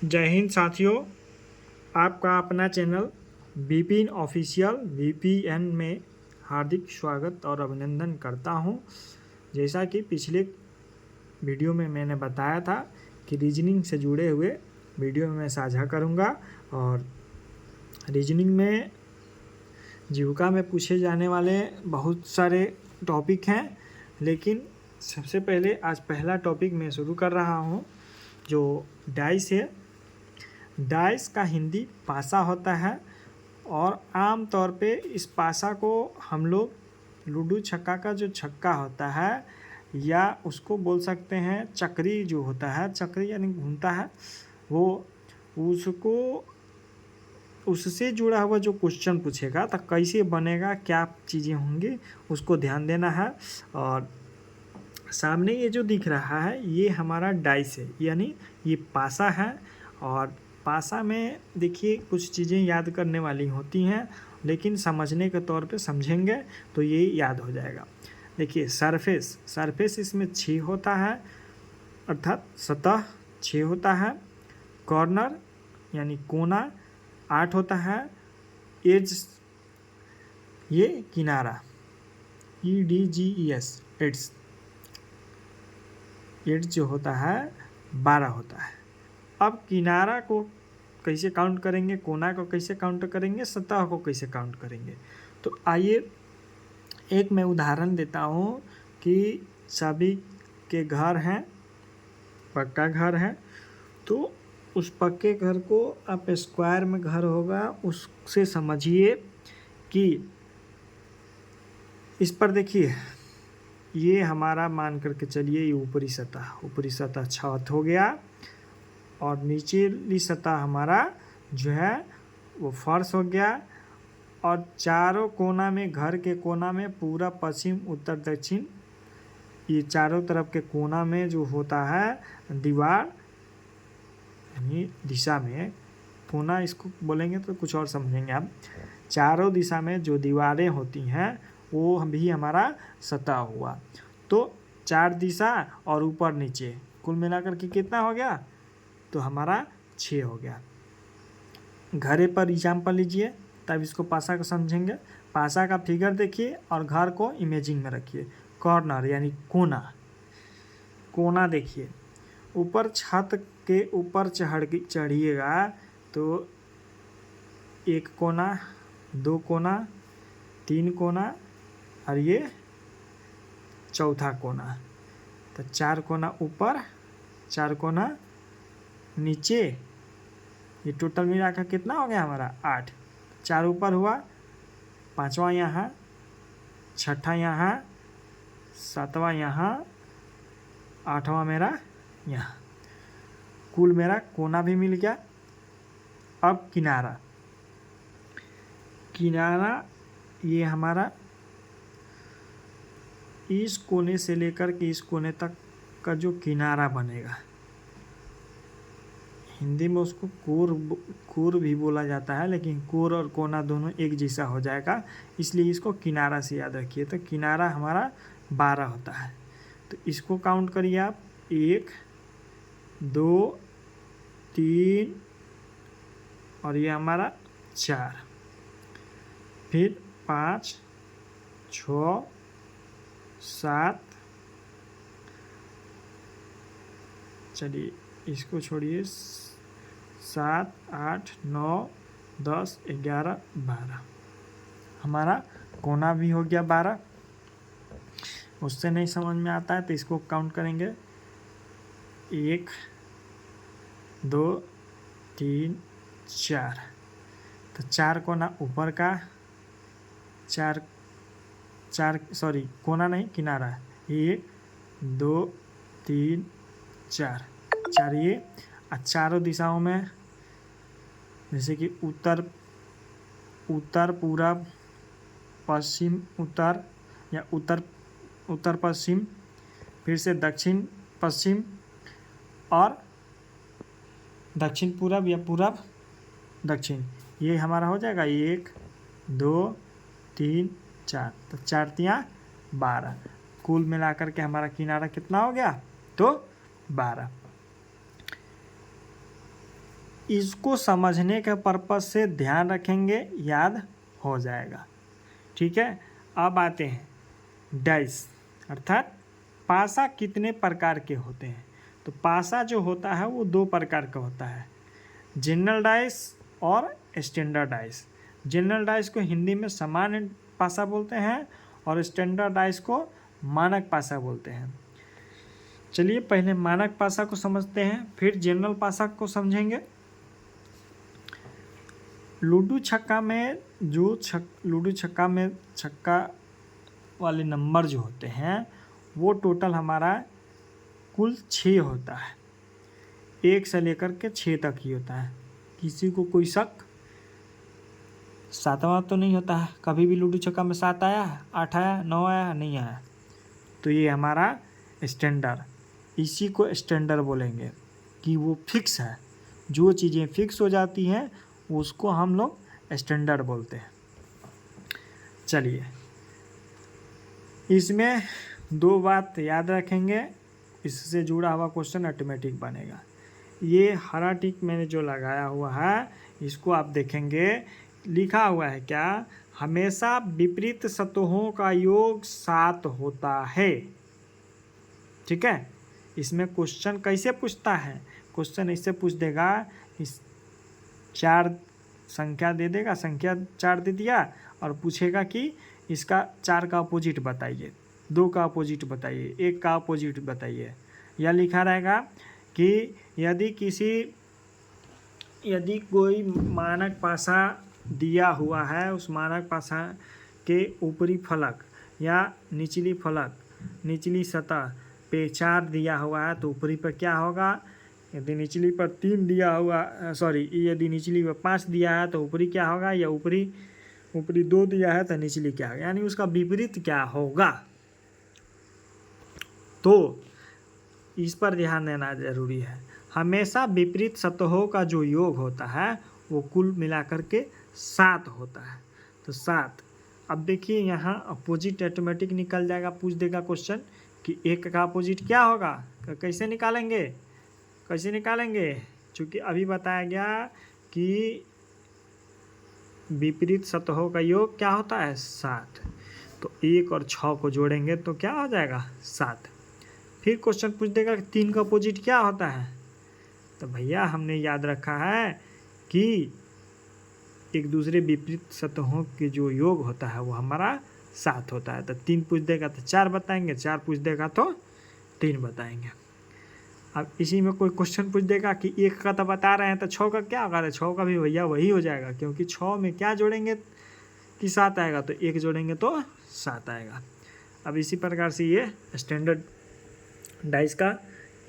जय हिंद साथियों, आपका अपना चैनल विपिन ऑफिशियल वीपीएन में हार्दिक स्वागत और अभिनंदन करता हूं। जैसा कि पिछले वीडियो में मैंने बताया था कि रीजनिंग से जुड़े हुए वीडियो में मैं साझा करूंगा और रीजनिंग में जीविका में पूछे जाने वाले बहुत सारे टॉपिक हैं, लेकिन सबसे पहले आज पहला टॉपिक मैं शुरू कर रहा हूं जो डाइस है। डाइस का हिंदी पासा होता है और आम तौर पे इस पासा को हम लोग लूडो छक्का का जो छक्का होता है या उसको बोल सकते हैं चक्री, जो होता है चक्री यानी घूमता है वो, उसको उससे जुड़ा हुआ जो क्वेश्चन पूछेगा तो कैसे बनेगा, क्या चीज़ें होंगी, उसको ध्यान देना है। और सामने ये जो दिख रहा है ये हमारा डाइस है, यानी ये पासा है। और पासा में देखिए कुछ चीज़ें याद करने वाली होती हैं, लेकिन समझने के तौर पे समझेंगे तो ये याद हो जाएगा। देखिए सरफेस इसमें 6 होता है, अर्थात सतह 6 होता है। कॉर्नर यानी कोना 8 होता है। एज ये किनारा EDGES एड्स जो होता है 12 होता है। अब किनारा को कैसे काउंट करेंगे, कोना को कैसे काउंट करेंगे, सतह को कैसे काउंट करेंगे, तो आइए एक मैं उदाहरण देता हूँ कि सभी के घर हैं, पक्का घर है, तो उस पक्के घर को आप स्क्वायर में घर होगा उससे समझिए कि इस पर देखिए ये हमारा मान करके चलिए ये ऊपरी सतह छत हो गया और नीचली सतह हमारा जो है वो फर्श हो गया। और चारों कोना में, घर के कोना में पूरा पश्चिम उत्तर दक्षिण, ये चारों तरफ के कोना में जो होता है दीवार यानी दिशा में, कोना इसको बोलेंगे तो कुछ और समझेंगे आप। चारों दिशा में जो दीवारें होती हैं वो भी हमारा सतह हुआ। तो 4 दिशा और ऊपर नीचे कुल मिलाकर के कितना हो गया, तो हमारा 6 हो गया। घरे पर एग्जाम्पल लीजिए तब इसको पासा को समझेंगे। पासा का फिगर देखिए और घर को इमेजिंग में रखिए। कॉर्नर यानी कोना देखिए, ऊपर छत के ऊपर चढ़िएगा तो 1 कोना, 2 कोना, 3 कोना और ये चौथा कोना, तो 4 कोना ऊपर, 4 कोना नीचे, ये टोटल मिला कर कितना हो गया हमारा 8। 4 ऊपर हुआ, 5वां यहाँ, 6ठा यहाँ, 7वां यहाँ, 8वां मेरा यहाँ, कुल मेरा कोना भी मिल गया। अब किनारा ये हमारा इस कोने से लेकर के इस कोने तक का जो किनारा बनेगा, हिंदी में उसको कोर भी बोला जाता है, लेकिन कोर और कोना दोनों एक जैसा हो जाएगा, इसलिए इसको किनारा से याद रखिए। तो किनारा हमारा 12 होता है, तो इसको काउंट करिए आप। 1 2 3 और ये हमारा 4, फिर 5 6 7, चलिए इसको छोड़िए, 7 8 9 10 11 12, हमारा कोना भी हो गया 12। उससे नहीं समझ में आता है तो इसको काउंट करेंगे। 1 2 3 4, तो 4 कोना ऊपर का, कोना नहीं किनारा, 1 2 3 4 ये चारों दिशाओं में, जैसे कि उत्तर पूरब पश्चिम उत्तर या उत्तर पश्चिम, फिर से दक्षिण पश्चिम और दक्षिण पूरब या पूरब दक्षिण, ये हमारा हो जाएगा 1 2 3 4, तो 4 तिया 12, कुल मिलाकर के हमारा किनारा कितना हो गया, तो 12। इसको समझने के पर्पज से ध्यान रखेंगे, याद हो जाएगा। ठीक है, अब आते हैं डाइस, अर्थात पासा कितने प्रकार के होते हैं। तो पासा जो होता है वो 2 प्रकार का होता है, जनरल डाइस और स्टैंडर्ड डाइस। जनरल डाइस को हिंदी में सामान्य पासा बोलते हैं और स्टैंडर्ड डाइस को मानक पासा बोलते हैं। चलिए पहले मानक पासा को समझते हैं, फिर जनरल पासा को समझेंगे। लूडो छक्का में लूडो छक्का में छक्का वाले नंबर जो होते हैं वो टोटल हमारा कुल 6 होता है, 1 से लेकर के 6 तक ही होता है। किसी को कोई शक 7वां तो नहीं होता है, कभी भी लूडो छक्का में 7 आया, 8 आया, 9 आया, नहीं आया, तो ये हमारा स्टैंडर्ड, इसी को स्टैंडर्ड बोलेंगे कि वो फिक्स है। जो चीज़ें फिक्स हो जाती हैं उसको हम लोग स्टैंडर्ड बोलते हैं। चलिए इसमें 2 बात याद रखेंगे, इससे जुड़ा हुआ क्वेश्चन ऑटोमेटिक बनेगा। ये हरा टिक मैंने जो लगाया हुआ है इसको आप देखेंगे, लिखा हुआ है क्या, हमेशा विपरीत सतहों का योग 7 होता है। ठीक है, इसमें क्वेश्चन कैसे पूछता है, क्वेश्चन ऐसे पूछ देगा, इस 4 संख्या दे देगा, संख्या 4 दे दिया और पूछेगा कि इसका 4 का अपोजिट बताइए, 2 का अपोजिट बताइए, 1 का अपोजिट बताइए। या लिखा रहेगा कि यदि कोई मानक पासा दिया हुआ है, उस मानक पासा के ऊपरी फलक या निचली सतह पे 4 दिया हुआ है तो ऊपरी पर क्या होगा, यदि निचली पर 3 दिया हुआ, यदि निचली पर 5 दिया है तो ऊपरी क्या होगा, या ऊपरी 2 दिया है तो निचली क्या होगा, यानी उसका विपरीत क्या होगा। तो इस पर ध्यान देना जरूरी है। हमेशा विपरीत सतहों का जो योग होता है वो कुल मिलाकर के 7 होता है। तो 7, अब देखिए यहाँ अपोजिट ऑटोमेटिक निकल जाएगा, पूछ देगा क्वेश्चन कि 1 का अपोजिट क्या होगा, कैसे निकालेंगे, चूँकि अभी बताया गया कि विपरीत सतहों का योग क्या होता है 7, तो 1 और 6 को जोड़ेंगे तो क्या हो जाएगा 7। फिर क्वेश्चन पूछ देगा कि 3 का अपोजिट क्या होता है, तो भैया हमने याद रखा है कि एक दूसरे विपरीत सतहों के जो योग होता है वो हमारा 7 होता है। तो 3 पूछ देगा तो 4 बताएंगे, 4 पूछ देगा तो 3 बताएंगे। अब इसी में कोई क्वेश्चन पूछ देगा कि 1 का तो बता रहे हैं तो 6 का क्या होगा, 6 का भी भैया वही हो जाएगा, क्योंकि 6 में क्या जोड़ेंगे कि 7 आएगा, तो 1 जोड़ेंगे तो 7 आएगा। अब इसी प्रकार से ये स्टैंडर्ड डाइस का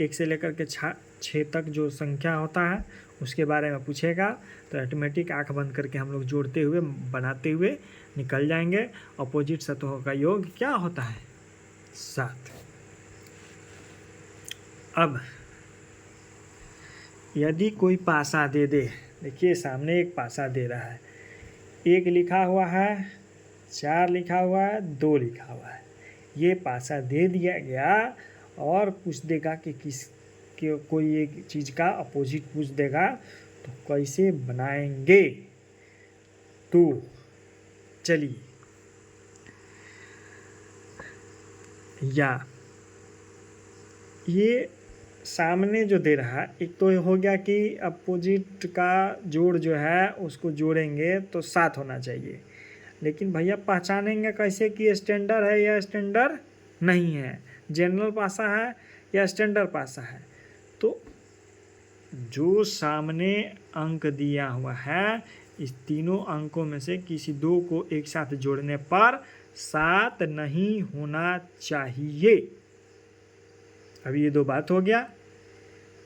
1 से लेकर के 6 तक जो संख्या होता है उसके बारे में पूछेगा, तो ऑटोमेटिक आंख बंद करके हम लोग जोड़ते हुए बनाते हुए निकल जाएंगे। अपोजिट सतहों का योग क्या होता है 7। अब यदि कोई पासा दे दे, देखिए सामने एक पासा दे रहा है, 1 लिखा हुआ है, 4 लिखा हुआ है, 2 लिखा हुआ है, ये पासा दे दिया गया और पूछ देगा कि कोई एक चीज़ का अपोजिट पूछ देगा तो कैसे बनाएंगे। तो चलिए, या ये सामने जो दे रहा है, एक तो हो गया कि अपोजिट का जोड़ जो है उसको जोड़ेंगे तो 7 होना चाहिए, लेकिन भैया पहचानेंगे कैसे कि स्टैंडर्ड है या स्टैंडर्ड नहीं है, जनरल पासा है या स्टैंडर्ड पासा है। तो जो सामने अंक दिया हुआ है, इस तीनों अंकों में से किसी 2 को एक साथ जोड़ने पर 7 नहीं होना चाहिए। अभी ये 2 बात हो गया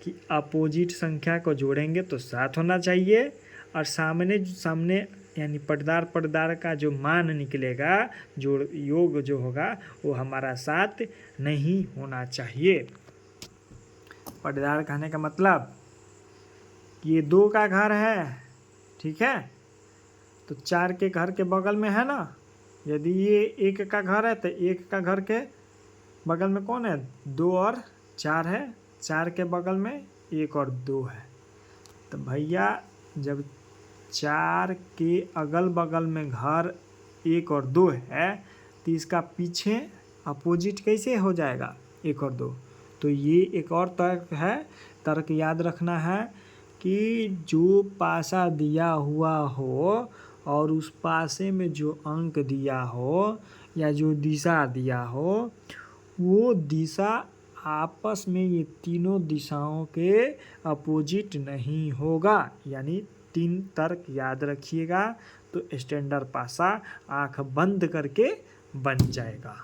कि अपोजिट संख्या को जोड़ेंगे तो 7 होना चाहिए, और सामने यानी पटदार का जो मान निकलेगा, जो योग जो होगा वो हमारा 7 नहीं होना चाहिए। पटदार कहने का मतलब ये 2 का घर है, ठीक है, तो 4 के घर के बगल में है ना, यदि ये 1 का घर है तो 1 का घर के बगल में कौन है, 2 और 4 है, 4 के बगल में 1 और 2 है, तो भैया जब 4 के अगल बगल में घर 1 और 2 है तो इसका पीछे अपोजिट कैसे हो जाएगा 1 और 2। तो ये एक और तर्क है। तर्क याद रखना है कि जो पासा दिया हुआ हो और उस पासे में जो अंक दिया हो या जो दिशा दिया हो वो दिशा आपस में ये तीनों दिशाओं के अपोजिट नहीं होगा। यानी 3 तर्क याद रखिएगा तो स्टैंडर्ड पासा आंख बंद करके बन जाएगा।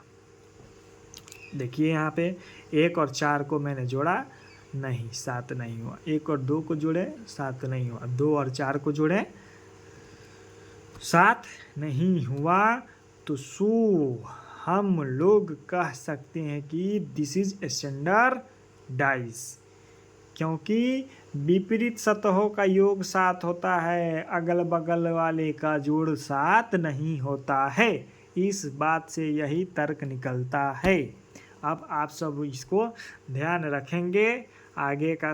देखिए यहाँ पे 1 और 4 को मैंने जोड़ा, नहीं 7 नहीं हुआ। 1 और 2 को जोड़े 7 नहीं हुआ। 2 और 4 को जोड़े 7 नहीं हुआ। तो हम लोग कह सकते हैं कि दिस इज स्टैंडर्डाइज, क्योंकि विपरीत सतहों का योग 7 होता है, अगल बगल वाले का जोड़ 7 नहीं होता है। इस बात से यही तर्क निकलता है। अब आप सब इसको ध्यान रखेंगे, आगे का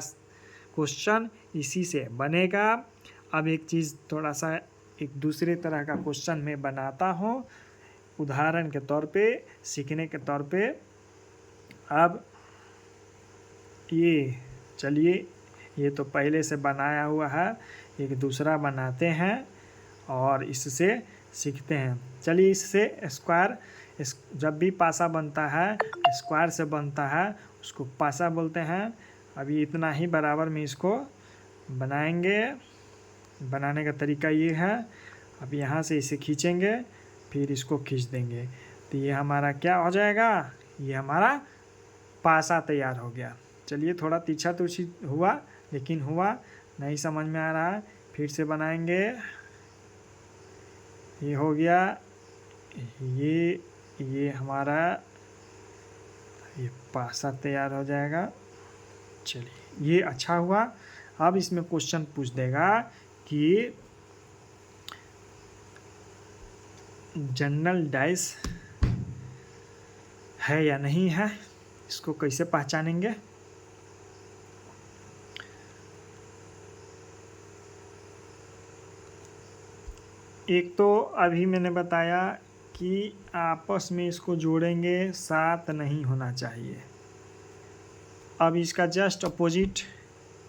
क्वेश्चन इसी से बनेगा। अब एक चीज़ थोड़ा सा एक दूसरे तरह का क्वेश्चन मैं बनाता हूँ उदाहरण के तौर पे, सीखने के तौर पे। अब ये चलिए, ये तो पहले से बनाया हुआ है, एक दूसरा बनाते हैं और इससे सीखते हैं। चलिए, इससे स्क्वायर, जब भी पासा बनता है स्क्वायर से बनता है उसको पासा बोलते हैं। अभी इतना ही बराबर में इसको बनाएंगे। बनाने का तरीका ये है, अब यहाँ से इसे खींचेंगे फिर इसको खींच देंगे तो ये हमारा क्या हो जाएगा, ये हमारा पासा तैयार हो गया। चलिए, थोड़ा तीछा तुछी हुआ लेकिन हुआ, नहीं समझ में आ रहा है, फिर से बनाएंगे। ये हो गया, ये हमारा ये पासा तैयार हो जाएगा। चलिए, ये अच्छा हुआ। अब इसमें क्वेश्चन पूछ देगा कि जनरल डाइस है या नहीं है, इसको कैसे पहचानेंगे। एक तो अभी मैंने बताया कि आपस में इसको जोड़ेंगे 7 नहीं होना चाहिए। अब इसका जस्ट अपोजिट,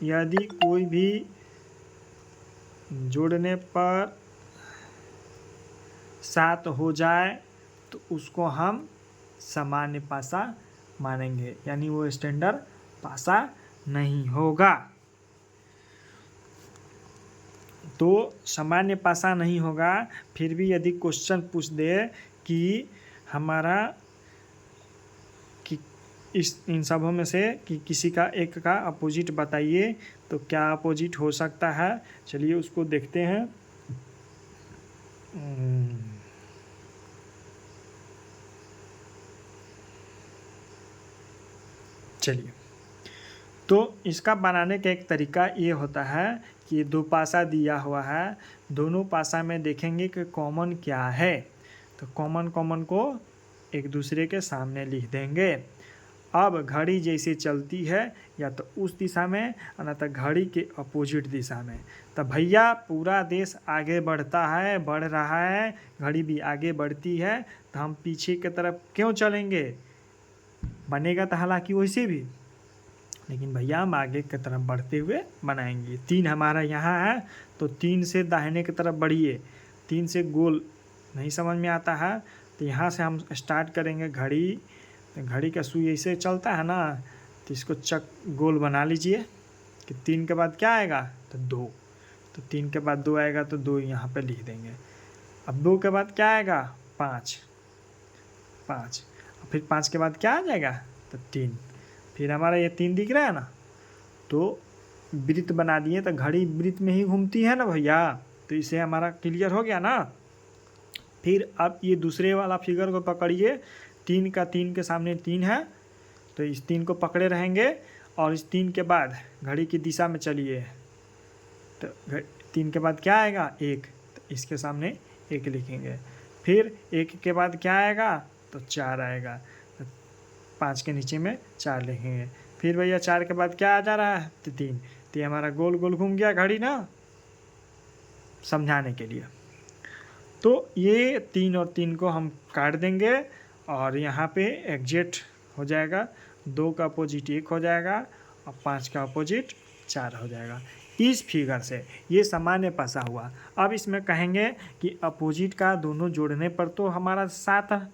यदि कोई भी जोड़ने पर 7 हो जाए तो उसको हम सामान्य पासा मानेंगे, यानी वो स्टैंडर्ड पासा नहीं होगा। तो सामान्य पासा नहीं होगा। फिर भी यदि क्वेश्चन पूछ दे कि हमारा कि इन सबों में से कि किसी का एक का अपोजिट बताइए, तो क्या अपोजिट हो सकता है, चलिए उसको देखते हैं। चलिए, तो इसका बनाने का एक तरीका ये होता है कि 2 पासा दिया हुआ है, दोनों पासा में देखेंगे कि कॉमन क्या है, तो कॉमन को एक दूसरे के सामने लिख देंगे। अब घड़ी जैसे चलती है या तो उस दिशा में ना तो घड़ी के अपोजिट दिशा में, तो भैया पूरा देश आगे बढ़ता है, बढ़ रहा है, घड़ी भी आगे बढ़ती है, तो हम पीछे की तरफ क्यों चलेंगे। बनेगा तो हालांकि वैसे भी, लेकिन भैया हम आगे की तरफ बढ़ते हुए बनाएंगे। 3 हमारा यहाँ है तो 3 से दाहिने की तरफ बढ़िए। 3 से गोल नहीं समझ में आता है तो यहाँ से हम स्टार्ट करेंगे। घड़ी, तो घड़ी का सुई ऐसे चलता है ना, तो इसको चक गोल बना लीजिए कि 3 के बाद क्या आएगा, तो 2, तो 3 के बाद 2 आएगा तो 2 यहाँ पे लिख देंगे। अब 2 के बाद क्या आएगा, 5, फिर 5 के बाद क्या आ जाएगा, तो 3। फिर हमारा ये 3 दिख रहा है ना, तो वृत्त बना दिए, तो घड़ी वृत्त में ही घूमती है ना भैया, तो इसे हमारा क्लियर हो गया ना। फिर अब ये दूसरे वाला फिगर को पकड़िए, 3 के सामने 3 है, तो इस 3 को पकड़े रहेंगे और इस 3 के बाद घड़ी की दिशा में चलिए, तो 3 के बाद क्या आएगा, 1, तो इसके सामने 1 लिखेंगे। फिर 1 के बाद क्या आएगा, तो 4 आएगा, तो 5 के नीचे में 4 लिखेंगे। फिर भैया 4 के बाद क्या आ जा रहा है, तो 3, तो ये हमारा गोल गोल घूम गया घड़ी ना, समझाने के लिए। तो ये 3 और 3 को हम काट देंगे और यहाँ पे एग्जैक्ट हो जाएगा, 2 का अपोजिट 1 हो जाएगा और 5 का अपोजिट 4 हो जाएगा। इस फिगर से ये सामान्य पासा हुआ। अब इसमें कहेंगे कि अपोजिट का दोनों जोड़ने पर तो हमारा 7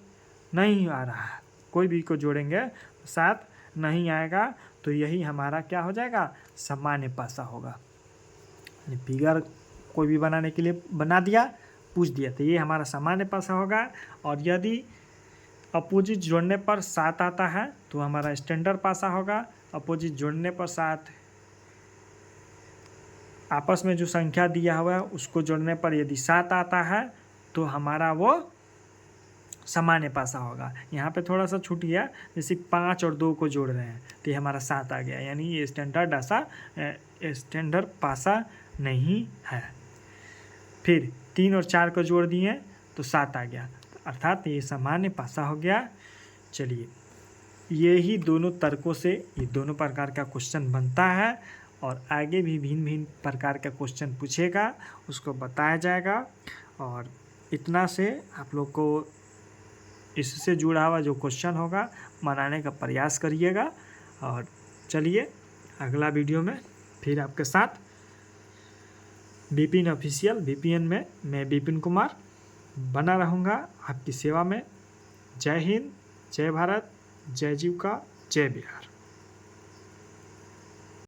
नहीं आ रहा है, कोई भी को जोड़ेंगे 7 नहीं आएगा, तो यही हमारा क्या हो जाएगा, सामान्य पासा होगा। फिगर कोई भी बनाने के लिए बना दिया, पूछ दिया, तो ये हमारा सामान्य पासा होगा। और यदि अपोजिट जोड़ने पर 7 आता है तो हमारा स्टैंडर्ड पासा होगा। अपोजिट जोड़ने पर 7, आपस में जो संख्या दिया हुआ है उसको जोड़ने पर यदि 7 आता है तो हमारा वो सामान्य पासा होगा। यहाँ पे थोड़ा सा छूट गया, जैसे 5 और 2 को जोड़ रहे हैं तो ये हमारा 7 आ गया, यानी ये स्टैंडर्ड पासा नहीं है। फिर 3 और 4 को जोड़ दिए तो 7 आ गया, अर्थात ये सामान्य पासा हो गया। चलिए, ये ही दोनों तर्कों से ये दोनों प्रकार का क्वेश्चन बनता है और आगे भी भिन्न भिन्न प्रकार का क्वेश्चन पूछेगा, उसको बताया जाएगा। और इतना से आप लोग को इससे जुड़ा हुआ जो क्वेश्चन होगा बनाने का प्रयास करिएगा। और चलिए, अगला वीडियो में फिर आपके साथ विपिन ऑफिशियल VPN में मैं विपिन कुमार बना रहूँगा आपकी सेवा में। जय हिंद, जय भारत, जय जीविका, जय बिहार।